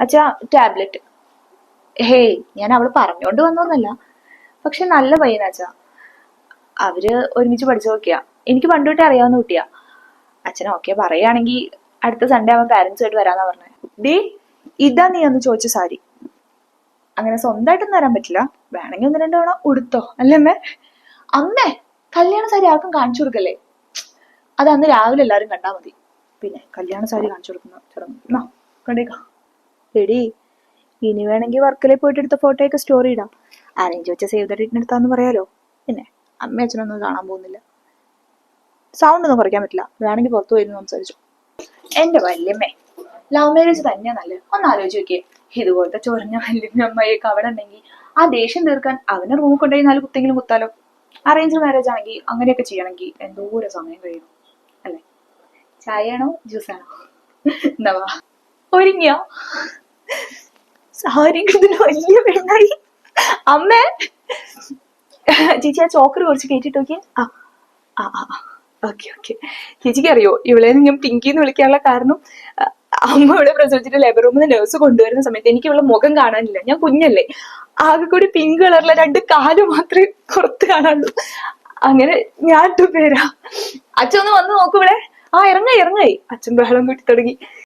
അച്ഛാ tablet. Hey, ഞാൻ അവള് പറഞ്ഞോണ്ട് വന്നോന്നല്ല, പക്ഷെ നല്ല പയ്യനാച്ചാ. അവര് ഒരുമിച്ച് പഠിച്ചു നോക്കിയാ. എനിക്ക് പണ്ട് തൊട്ടേ അറിയാവുന്ന കുട്ടിയാ. അച്ഛൻ ഓക്കെ പറയുകയാണെങ്കിൽ അടുത്ത സൺഡേ അവൻ പാരന്റ്സുമായിട്ട് വരാന്നാ പറഞ്ഞത്. ഡേ, ഇതാ നീ അന്ന് ചോദിച്ച സാരി. അങ്ങനെ സ്വന്തമായിട്ടൊന്നും തരാൻ പറ്റില്ല, വേണമെങ്കിൽ ഒന്ന് രണ്ട് തവണ ഉടുത്തോ. അല്ലേ അമ്മേ? അമ്മേ, കല്യാണ സാരി ആർക്കും കാണിച്ചു കൊടുക്കല്ലേ. അത് അന്ന് രാവിലെ എല്ലാരും കണ്ടാ മതി. പിന്നെ കല്യാണ സാരി കാണിച്ചു കൊടുക്കുന്ന ചടങ്ങ് കണ്ടേക്കാം. എടി, ഇനി വേണമെങ്കിൽ വർക്കിലെ പോയിട്ട് എടുത്ത ഫോട്ടോയൊക്കെ സ്റ്റോറി ഇടാം. അറേഞ്ച് വെച്ച സേവ് ദ ഡേറ്റിന് എടുത്താന്ന് പറയാലോ. പിന്നെ അമ്മ അച്ഛനൊന്നും കാണാൻ പോകുന്നില്ല. സൗണ്ട് ഒന്നും കുറയ്ക്കാൻ പറ്റില്ല, വേണമെങ്കിൽ പുറത്തു പോയിരുന്നു സംസാരിച്ചു. എന്റെ വല്യമ്മേ, ലവ് മാരേജ് തന്നെയാ നല്ലത്. ഒന്ന് ആലോചിച്ച് നോക്കിയേ, ഇതുപോലത്തെ ചൊറിഞ്ഞ വല്യമ്മ അമ്മയൊക്കെ അവിടെ ഉണ്ടെങ്കിൽ ആ ദേഷ്യം തീർക്കാൻ അവനെ റൂമിൽ കൊണ്ടുപോയി 4 കുത്തെങ്കിലും കുത്താലോ. അറേഞ്ച് മാരേജ് ആണെങ്കിൽ അങ്ങനെയൊക്കെ ചെയ്യണമെങ്കിൽ എന്തോരം സമയം കഴിയും അല്ലെ? ചായയാണോ ജ്യൂസാണോ? എന്താ ഒരുങ്ങിയ സാരി വലിയ പെണ്ണായി. അമ്മേ, ചേച്ചി ആ ചോക്കർ കുറച്ച് കയറ്റിട്ട് നോക്കിയേ. ആ ആ ആ ഓക്കെ ഓക്കെ. ചേച്ചിക്ക് അറിയോ, ഇവളെ ഞാൻ പിങ്കിന്ന് വിളിക്കാനുള്ള കാരണം, അമ്മ ഇവിടെ പ്രസവിച്ചിട്ട് ലേബർ റൂമിൽ നിന്ന് നേഴ്സ് കൊണ്ടുവരുന്ന സമയത്ത് എനിക്ക് ഇവളെ മുഖം കാണാനില്ല. ഞാൻ കുഞ്ഞല്ലേ, ആകെ കൂടി പിങ്ക് കളറിലെ 2 കാല് മാത്രമേ പുറത്ത് കാണാനുള്ളൂ. അങ്ങനെ ഞാൻ ഇട്ട പേരാ. അച്ഛൻ ഒന്ന് വന്ന് നോക്കൂടെ. ആ ഇറങ്ങായി. അച്ഛൻ ബഹളം കൂട്ടി തുടങ്ങി.